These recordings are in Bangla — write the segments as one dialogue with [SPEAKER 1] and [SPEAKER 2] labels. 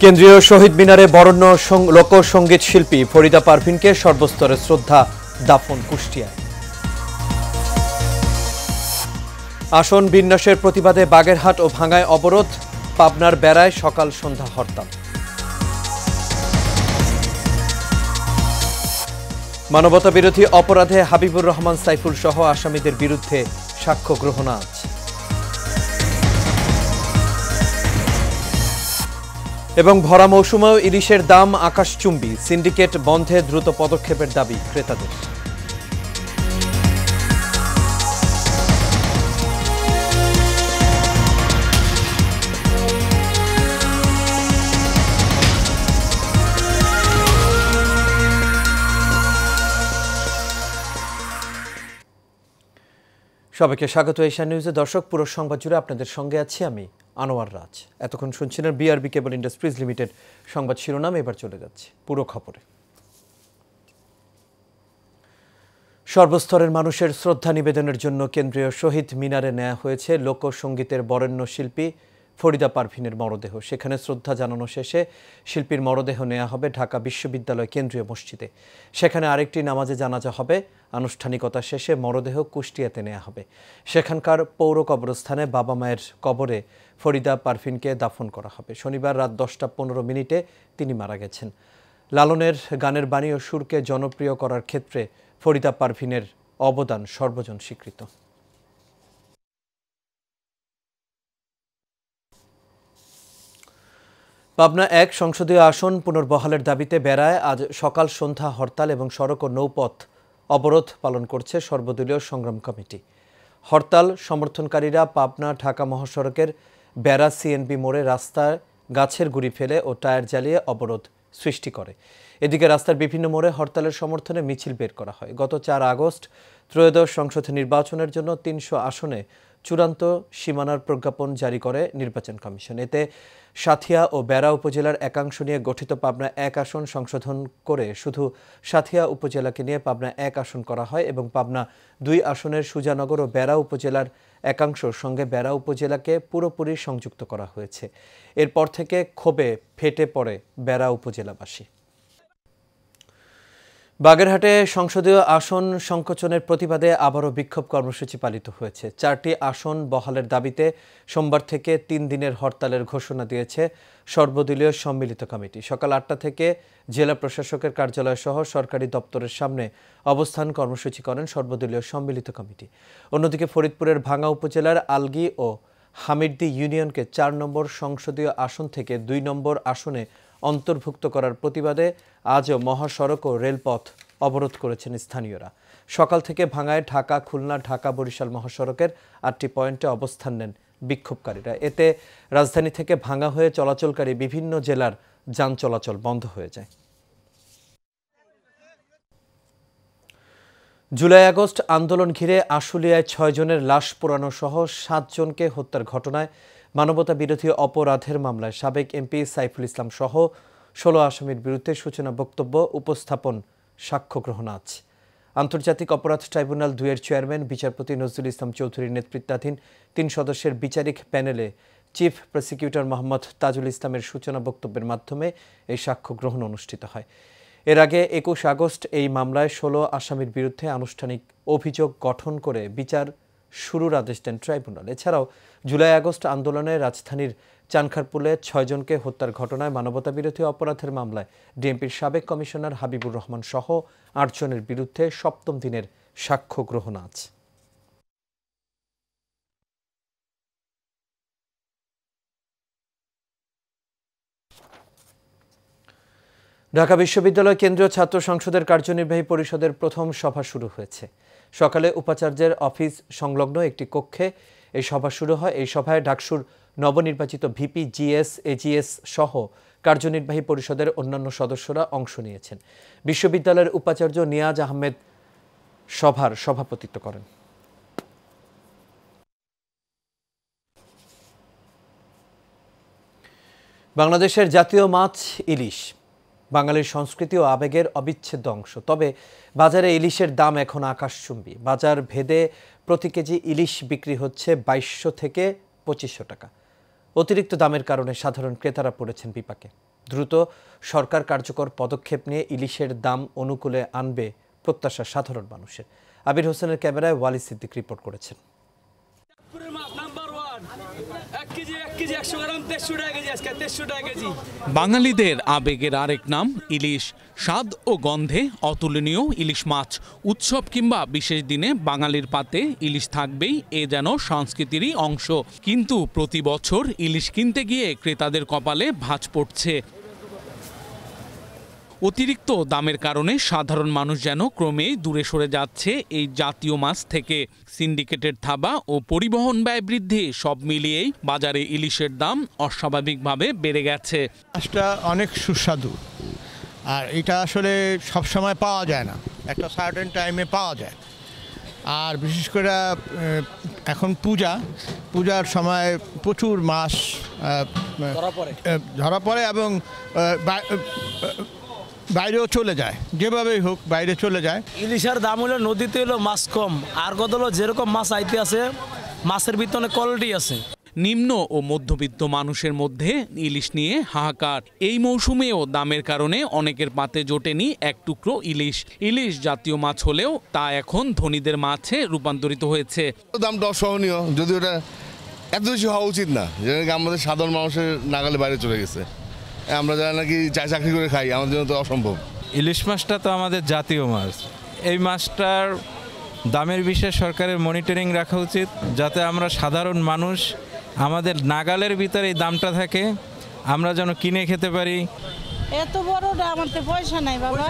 [SPEAKER 1] কেন্দ্রীয় শহীদ মিনারে বরেণ্য লোকসঙ্গীত শিল্পী ফরিদা পারভিনকে সর্বস্তরে শ্রদ্ধা দাফন কুষ্টিয়ায়। আসন বিন্যাসের প্রতিবাদে বাগেরহাট ও ভাঙ্গায় অবরোধ, পাবনার বেড়ায় সকাল সন্ধ্যা হরতাল। মানবতাবিরোধী অপরাধে হাবিবুর রহমান সাইফুল সহ আসামিদের বিরুদ্ধে সাক্ষ্য গ্রহণ আজ। এবং ভরা মৌসুমেও ইলিশের দাম আকাশচুম্বী, সিন্ডিকেট বন্ধে দ্রুত পদক্ষেপের দাবি ক্রেতাদের। সবাইকে স্বাগত এশিয়া নিউজে। দর্শক, পুরো সংবাদ জুড়ে আপনাদের সঙ্গে আছি আমি আনোয়ার রাজ। এতক্ষণ শুনছিলেন বিআরবি কেবল ইন্ডাস্ট্রিজ লিমিটেড সংবাদ শিরোনাম। এবার চলে যাচ্ছে পুরো খবরে। সর্বস্তরের মানুষের শ্রদ্ধা নিবেদনের জন্য কেন্দ্রীয় শহীদ মিনারে নেওয়া হয়েছে লোকসঙ্গীতের বরেণ্য শিল্পী ফরিদা পারভিনের মরদেহ। সেখানে শ্রদ্ধা জানানো শেষে শিল্পীর মরদেহ নেওয়া হবে ঢাকা বিশ্ববিদ্যালয় কেন্দ্রীয় মসজিদে। সেখানে আরেকটি নামাজে জানাজা হবে। আনুষ্ঠানিকতা শেষে মরদেহ কুষ্টিয়াতে নেওয়া হবে। সেখানকার পৌর কবরস্থানে বাবা মায়ের কবরে ফরিদা পারভিনকে দাফন করা হবে। শনিবার রাত 10:15 তিনি মারা গেছেন। লালনের গানের বাণী ও সুরকে জনপ্রিয় করার ক্ষেত্রে ফরিদা পারভিনের অবদান সর্বজন স্বীকৃত। পাবনা 1 সংসদীয় আসন পুনর্বহালের দাবিতে বেড়ায় আজ সকাল সন্ধ্যা হরতাল এবং সড়ক ও নৌপথ অবরোধ পালন করছে সর্বদলীয় সংগ্রাম কমিটি। হরতাল সমর্থনকারীরা পাবনা ঢাকা মহাসড়কের বেড়া সিএনবি মোড়ে রাস্তায় গাছের গুঁড়ি ফেলে ও টায়ার জ্বালিয়ে অবরোধ সৃষ্টি করে। এদিকে রাস্তার বিভিন্ন মোড়ে হরতালের সমর্থনে মিছিল বের করা হয়। গত 4 আগস্ট ত্রয়োদশ সংসদ নির্বাচনের জন্য 300 আসনে চূড়ান্ত সীমানার প্রজ্ঞাপন জারি করে নির্বাচন কমিশন। এতে সাঁথিয়া ও বেড়া উপজেলার একাংশ নিয়ে গঠিত পাবনা 1 আসন সংশোধন করে শুধু সাঁথিয়া উপজেলাকে নিয়ে পাবনা 1 আসন করা হয় এবং পাবনা 2 আসনের সুজানগর ও বেড়া উপজেলার একাংশের সঙ্গে বেড়া উপজেলাকে পুরোপুরি সংযুক্ত করা হয়েছে। এরপর থেকে ক্ষোভে ফেটে পড়ে বেড়া উপজেলাবাসী। বাগেরহাটে সংসদীয় আসন সংকোচনের প্রতিবাদে আবারও বিক্ষোভ কর্মসূচি পালিত হয়েছে। 4টি আসন বহালের দাবিতে সোমবার থেকে 3 দিনের হরতালের ঘোষণা দিয়েছে সর্বদলীয় সম্মিলিত কমিটি। সকাল 8টা থেকে জেলা প্রশাসকের কার্যালয় সহ সরকারি দপ্তরের সামনে অবস্থান কর্মসূচি করেন সর্বদলীয় সম্মিলিত কমিটি। অন্যদিকে ফরিদপুরের ভাঙ্গা উপজেলার আলগি ও হামিরদি ইউনিয়নকে 4 নম্বর সংসদীয় আসন থেকে 2 নম্বর আসনে অন্তর্ভুক্ত করার প্রতিবাদে আজও মহাসড়ক ও রেলপথ অবরোধ করেছেন স্থানীয়রা। সকাল থেকে ভাঙ্গায় ঢাকা খুলনা ঢাকা বরিশাল মহাসড়কের 8টি পয়েন্টে অবস্থান নেন বিক্ষোভকারীরা। এতে রাজধানী থেকে ভাঙ্গা হয়ে চলাচলকারী বিভিন্ন জেলার যান চলাচল বন্ধ হয়ে যায়। জুলাই আগস্ট আন্দোলন ঘিরে আশুলিয়ায় 6 জনের লাশ পোড়ানো সহ 7 জনকে হত্যার ঘটনায় মানবতা বিরোধী অপরাধের মামলায় সাবেক এমপি সাইফুল ইসলাম সহ 16 আসামির বিরুদ্ধে সূচনা বক্তব্য উপস্থাপন সাক্ষ্য গ্রহণ আজ। আন্তর্জাতিক অপরাধ ট্রাইব্যুনাল 2 এর চেয়ারম্যান বিচারপতি নজরুল ইসলাম চৌধুরীর নেতৃত্বাধীন 3 সদস্যের বিচারিক প্যানেলে চিফ প্রসিকিউটর মোহাম্মদ তাজুল ইসলামের সূচনা বক্তব্যের মাধ্যমে এই সাক্ষ্য গ্রহণ অনুষ্ঠিত হয়। এর আগে 21 আগস্ট এই মামলায় 16 আসামির বিরুদ্ধে আনুষ্ঠানিক অভিযোগ গঠন করে বিচার শুরুর আদেশ দেন ট্রাইব্যুনাল। এছাড়াও জুলাই আগস্ট আন্দোলনে রাজধানীর চানখারপুলে 6 জনকে হত্যার ঘটনায় মানবতাবিরোধী অপরাধের মামলায় ডিএমপির সাবেক কমিশনার হাবিবুর রহমান সহ 8 জনের বিরুদ্ধে 7ম দিনের সাক্ষ্য গ্রহণ আজ। ঢাকা বিশ্ববিদ্যালয় কেন্দ্রীয় ছাত্র সংসদের কার্যনির্বাহী পরিষদের প্রথম সভা শুরু হয়েছে। সকালে উপাচার্যের অফিস সংলগ্ন একটি কক্ষে এই সভা শুরু হয়। এই সভায় ডাকসুর নবনির্বাচিত ভিপি, জিএস, এজিএস সহ কার্যনির্বাহী পরিষদের অন্যান্য সদস্যরা অংশ নিয়েছেন। বিশ্ববিদ্যালয়ের উপাচার্য নিয়াজ আহমেদ সভার সভাপতিত্ব করেন। বাংলাদেশের জাতীয় মাছ ইলিশ বাঙালির সংস্কৃতি ও আবেগের অবিচ্ছেদ্য অংশ। তবে বাজারে ইলিশের দাম এখন আকাশচুম্বী। বাজার ভেদে প্রতি কেজি ইলিশ বিক্রি হচ্ছে 2200 থেকে 2500 টাকা। অতিরিক্ত দামের কারণে সাধারণ ক্রেতারা পড়েছেন বিপাকে। দ্রুত সরকার কার্যকর পদক্ষেপ নিয়ে ইলিশের দাম অনুকূলে আনবে প্রত্যাশা সাধারণ মানুষের। আবির হোসেনের ক্যামেরায় ওয়ালি সিদ্দিক রিপোর্ট করেছেন।
[SPEAKER 2] বাঙালিদের আবেগের আরেক নাম ইলিশ। স্বাদ ও গন্ধে অতুলনীয় ইলিশ মাছ। উৎসব কিংবা বিশেষ দিনে বাঙালির পাতে ইলিশ থাকবেই, এ যেন সংস্কৃতিরই অংশ। কিন্তু প্রতি বছর ইলিশ কিনতে গিয়ে ক্রেতাদের কপালে ভাঁজ পড়ছে। অতিরিক্ত দামের কারণে সাধারণ মানুষ যেন ক্রমেই দূরে সরে যাচ্ছে এই জাতীয় মাছ থেকে। সিন্ডিকেটের থাবা ও পরিবহন ব্যয় বৃদ্ধি সব মিলিয়েই বাজারে ইলিশের দাম অস্বাভাবিকভাবে বেড়ে গেছে।
[SPEAKER 3] মাছটা অনেক সুস্বাদু, আর এটা আসলে সব সময় পাওয়া যায় না, একটা সার্টেন টাইমে পাওয়া যায়। আর বিশেষ করে এখন পূজার সময় প্রচুর মাছ ধরা পড়ে এবং বাইরেও চলে যায়, যেভাবেই হোক বাইরে চলে যায়।
[SPEAKER 4] ইলিশের দাম হলো নদীতে হলো মাছ কম, আর কত হলো যেরকম মাছ আইতে আছে মাছের ভিতরে কোয়ালিটি আছে।
[SPEAKER 2] নিম্ন ও মধ্যবিত্ত মানুষের মধ্যে ইলিশ নিয়ে হাহাকার। এই মৌসুমেও দামের কারণে অনেকের পাতে জোটেনি এক টুকরো ইলিশ। ইলিশ জাতীয় মাছ হলেও তা এখন ধনীদের মাছে রূপান্তরিত হয়েছে।
[SPEAKER 5] দামটা অসহনীয়, যদি ওটা এত বেশি হওয়া উচিত না, যেটা আমাদের সাধারণ মানুষের নাগালে বাইরে চলে গেছে। আমরা যারা নাকি চাকরি করে খাই, আমাদের জন্য তো অসম্ভব।
[SPEAKER 6] ইলিশ মাছটা তো আমাদের জাতীয় মাছ। এই মাছটার দামের বিষয়ে সরকারের মনিটরিং রাখা উচিত, যাতে আমরা সাধারণ মানুষ আমাদের নাগালের ভিতরে এই দামটা থাকে, আমরা যেন কিনে খেতে পারি।
[SPEAKER 7] এত বড়টা আমার তো পয়সা নাই বাবা,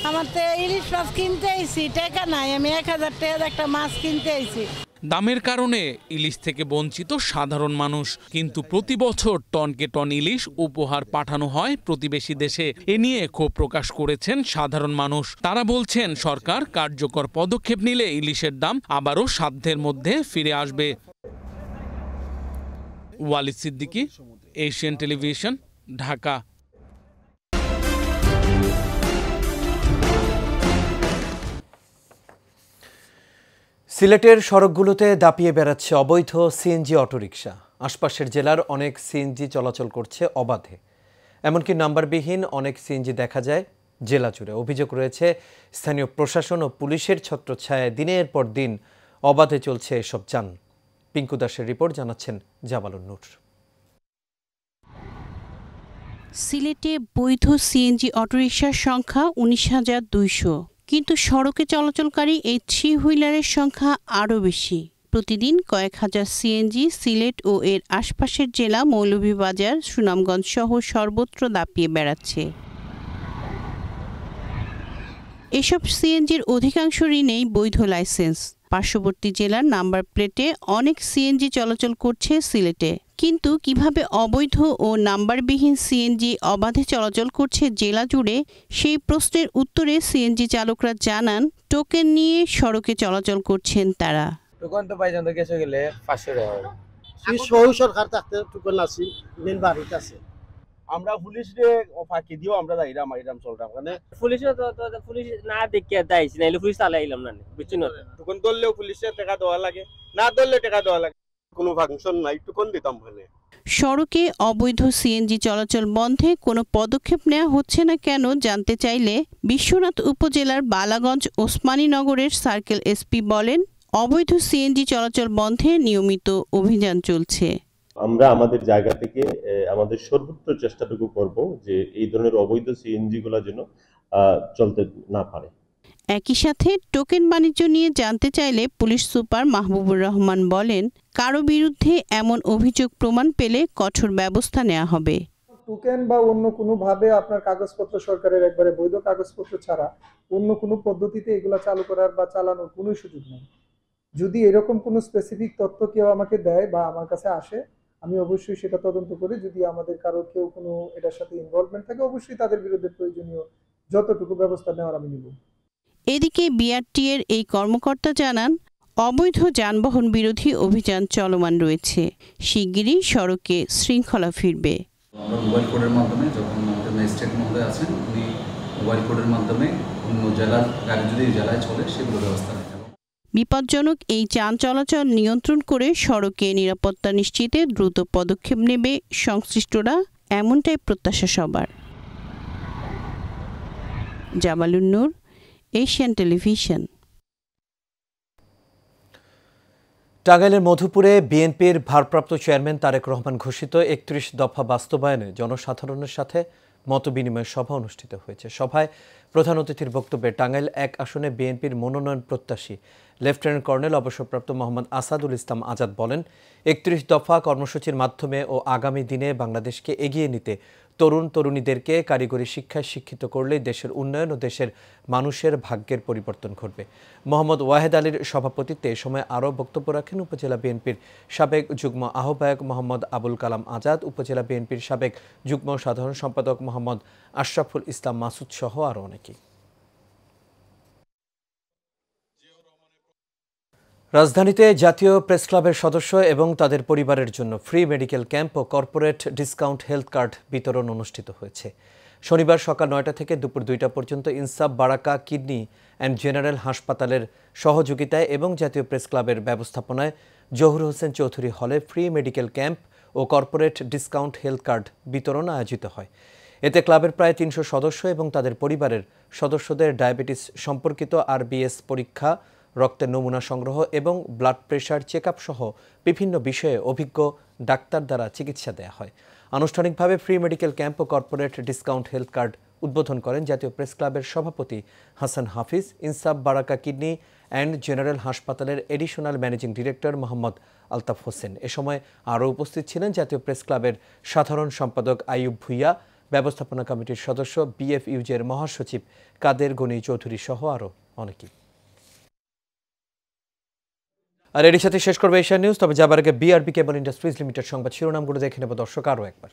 [SPEAKER 7] আমার তো ইলিশ মাছ কিনতে আইছি, টাকা নাই, আমি 1000 টাকার একটা মাছ কিনতে আইছি।
[SPEAKER 2] দামের কারণে ইলিশ থেকে বঞ্চিত সাধারণ মানুষ, কিন্তু প্রতি বছর টনকে টন ইলিশ উপহার পাঠানো হয় প্রতিবেশী দেশে। এ নিয়ে ক্ষোভ প্রকাশ করেছেন সাধারণ মানুষ। তারা বলছেন সরকার কার্যকর পদক্ষেপ নিলে ইলিশের দাম আবারও সাধ্যের মধ্যে ফিরে আসবে। ওয়ালি সিদ্দিকী, এশিয়ান টেলিভিশন, ঢাকা।
[SPEAKER 1] সিলেটের সড়কগুলোতে দাপিয়ে বেড়াচ্ছে অবৈধ সিএনজি অটোরিকশা। আশপাশের জেলার অনেক সিএনজি চলাচল করছে অবাধে, এমনকি নাম্বারবিহীন অনেক সিএনজি দেখা যায় জেলা জুড়ে। অভিযোগ রয়েছে স্থানীয় প্রশাসন ও পুলিশের ছত্রছায়ায় দিনের পর দিন অবাধে চলছে এসব যান। পিঙ্কু দাসের রিপোর্ট, জানাচ্ছেন জামালুন নূর।
[SPEAKER 8] সিলেটে বৈধ সিএনজি অটোরিকশার সংখ্যা 19,200, কিন্তু সড়কে চলাচলকারী এই 3 হুইলারের সংখ্যা আরও বেশি। প্রতিদিন কয়েক হাজার সিএনজি সিলেট ও এর আশপাশের জেলা মৌলভীবাজার, সুনামগঞ্জ সহ সর্বত্র দাপিয়ে বেড়াচ্ছে। এসব সিএনজির অধিকাংশরই নেই বৈধ লাইসেন্স। পার্শ্ববর্তী জেলার নাম্বার প্লেটে অনেক সিএনজি চলাচল করছে সিলেটে, কিন্তু কিভাবে অবৈধ ও নাম্বারবিহীন সিএনজি অবাধে চলাচল করছে জেলা জুড়ে, সেই প্রশ্নের উত্তরে সিএনজি চালকরা জানান টোকেন নিয়ে সড়কে চলাচল করছেন তারা।
[SPEAKER 4] টোকেন তো পাইছেন তো গেছে গেলে 500 টাকা।
[SPEAKER 9] সরকার থাকতে টোকেন আছে, মেন বাড়িতে আছে। আমরা পুলিশে ফাঁকি দিও, আমরা যাইরাম আইরাম চলরাম, মানে
[SPEAKER 10] পুলিশে তো পুলিশ না দেখে দাইছি, নাইলে পুলিশ চালাইলাম না, বুঝছেন না।
[SPEAKER 9] টোকেন ধরলেও পুলিশে টাকা দেওয়া লাগে, না ধরলে টাকা দেওয়া লাগে, কোনো ফাংশন নাই, টোকেন দিতাম বলে।
[SPEAKER 8] সড়কে অবৈধ সিএনজি চলাচল বন্ধে কোনো পদক্ষেপ নেওয়া হচ্ছে না কেন জানতে চাইলে বিশ্বনাথ উপজেলার বালাগঞ্জ ওসমানীনগরের সার্কেল এসপি বলেন, অবৈধ সিএনজি চলাচল বন্ধে নিয়মিত অভিযান চলছে।
[SPEAKER 11] আমরা আমাদের জায়গা থেকে আমাদের সর্বোচ্চ চেষ্টাটুকু করব যে এই ধরনের অবৈধ সিএনজি গুলো যেন চলতে না পারে।
[SPEAKER 8] একই সাথে টোকেন বাণিজ্য নিয়ে জানতে চাইলে পুলিশ সুপার মাহবুবুর রহমান বলেন, কারো বিরুদ্ধে এমন অভিযোগ প্রমাণ পেলে কঠোর ব্যবস্থা নেওয়া হবে।
[SPEAKER 12] টোকেন বা অন্য কোনোভাবে আপনার কাগজপত্র, সরকারের একবারে বৈধ কাগজপত্র ছাড়া অন্য কোনো পদ্ধতিতে এগুলা চালু করার বা চালানোর কোনো সুযোগ নেই। যদি এরকম কোনো স্পেসিফিক তথ্য কেউ আমাকে দেয় বা আমার কাছে আসে, আমি অবশ্যই সেটা তদন্ত করি। যদি আমাদের কারো কেউ কোনো এটার সাথে ইনভলভমেন্ট থাকে, অবশ্যই তাদের বিরুদ্ধে প্রয়োজনীয় যতটুকু ব্যবস্থা নেওয়ার আমি নিব।
[SPEAKER 8] এদিকে বিআরটিএর এই কর্মকর্তা জানান, অবৈধ যানবাহন বিরোধী অভিযান চলমান রয়েছে। শিগগিরই সড়কে শৃঙ্খলা ফিরবে।
[SPEAKER 13] আমরা মোবাইল কোডের মাধ্যমে, যখন আমাদের ম্যাজিস্ট্রেট মহোদয় আছেন, উনি মোবাইল কোডের মাধ্যমে অন্য জেলার গাড়ি যদি জেলায় চলে সেগুলো ব্যবস্থা নেন।
[SPEAKER 8] বিপজ্জনক এই যান চলাচল নিয়ন্ত্রণ করে সড়কে নিরাপত্তা নিশ্চিতে দ্রুত পদক্ষেপ নেবে সংশ্লিষ্টরা, এমনটাই প্রত্যাশা সবার। জামালুন নূর, এশিয়ান টেলিভিশন।
[SPEAKER 1] টাঙ্গাইলের মধুপুরে বিএনপির ভারপ্রাপ্ত চেয়ারম্যান তারেক রহমান ঘোষিত ৩১ দফা বাস্তবায়নে জনসাধারণের সাথে মতবিনিময় সভা অনুষ্ঠিত হয়েছে। সভায় প্রধান অতিথির বক্তব্যে টাঙ্গাইল ১ আসনে বিএনপির মনোনয়ন প্রত্যাশী লেফটেন্যান্ট কর্নেল অবসরপ্রাপ্ত মোহাম্মদ আসাদুল ইসলাম আজাদ বলেন, ৩১ দফা কর্মসূচির মাধ্যমে ও আগামী দিনে বাংলাদেশকে এগিয়ে নিতে তরুণ তরুণীদেরকে কারিগরি শিক্ষায় শিক্ষিত করলেই দেশের উন্নয়ন ও দেশের মানুষের ভাগ্যের পরিবর্তন ঘটবে। মোহাম্মদ ওয়াহেদ আলীর সভাপতিত্বে এ সময় আরও বক্তব্য রাখেন উপজেলা বিএনপির সাবেক যুগ্ম আহ্বায়ক মোহাম্মদ আবুল কালাম আজাদ, উপজেলা বিএনপির সাবেক যুগ্ম সাধারণ সম্পাদক মোহাম্মদ আশরাফুল ইসলাম মাসুদ সহ আরও অনেকেই। রাজধানীতে জাতীয় প্রেস ক্লাবের সদস্য এবং তাদের পরিবারের জন্য ফ্রি মেডিকেল ক্যাম্প ও কর্পোরেট ডিসকাউন্ট হেলথ কার্ড বিতরণ অনুষ্ঠিত হয়েছে। শনিবার সকাল ৯টা থেকে দুপুর ২টা পর্যন্ত ইনসাফ বারাকা কিডনি অ্যান্ড জেনারেল হাসপাতালের সহযোগিতায় এবং জাতীয় প্রেস ক্লাবের ব্যবস্থাপনায় জহুর হোসেন চৌধুরী হলে ফ্রি মেডিকেল ক্যাম্প ও কর্পোরেট ডিসকাউন্ট হেলথ কার্ড বিতরণ আয়োজিত হয়। এতে ক্লাবের প্রায় ৩০০ সদস্য এবং তাদের পরিবারের সদস্যদের ডায়াবেটিস সম্পর্কিত RBS পরীক্ষা, রক্তের নমুনা সংগ্রহ এবং ব্লাড প্রেশার চেকআপ সহ বিভিন্ন বিষয়ে অভিজ্ঞ ডাক্তার দ্বারা চিকিৎসা দেওয়া হয়। আনুষ্ঠানিকভাবে ফ্রি মেডিকেল ক্যাম্প ও কর্পোরেট ডিসকাউন্ট হেলথ কার্ড উদ্বোধন করেন জাতীয় প্রেস ক্লাবের সভাপতি Hasan Hafiz, Insaf Baraka kidney and general হাসপাতালের additional managing director Mohammad Altaf Hossain. এ সময় আরও উপস্থিত ছিলেন জাতীয় প্রেস ক্লাবের সাধারণ সম্পাদক আইয়ুব ভুইয়া, ব্যবস্থাপনা কমিটির সদস্য BFUJ-এর মহাসচিব কাদের গনি চৌধুরী সহ আরও অনেকেই। আর এর সাথে শেষ করবে এশিয়ান নিউজ। তবে যাবার আগে BRB কেবল ইন্ডাস্ট্রিজ লিমিটেড সংবাদ শিরোনামগুলো দেখে নেব দর্শক আরও একবার।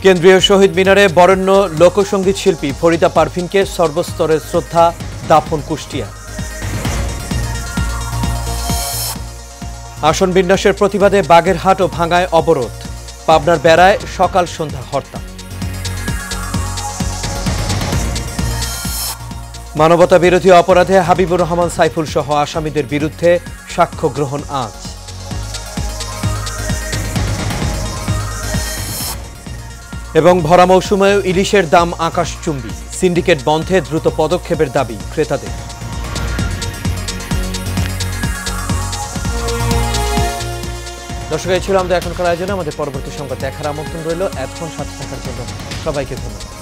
[SPEAKER 1] কেন্দ্রীয় শহীদ মিনারে বরেণ্য লোকসঙ্গীত শিল্পী ফরিদা পারভিনকে সর্বস্তরের শ্রদ্ধা, দাফন কুষ্টিয়া। আসন বিন্যাসের প্রতিবাদে বাগেরহাট ও ভাঙ্গায় অবরোধ, পাবনার বেড়ায় সকাল সন্ধ্যা হরতাল। মানবতা বিরোধী অপরাধে হাবিবুর রহমান সাইফুল সহ আসামিদের বিরুদ্ধে সাক্ষ্য গ্রহণ আজ। এবং ভরা মৌসুমেও ইলিশের দাম আকাশচুম্বী, সিন্ডিকেট বন্ধে দ্রুত পদক্ষেপের দাবি ক্রেতাদের। দর্শক, এই ছিল আমাদের এখনকার আয়োজনে। আমাদের পরবর্তী সংবাদ দেখার আমন্ত্রণ রইল। এতক্ষণ সাথে থাকার জন্য সবাইকে ধন্যবাদ।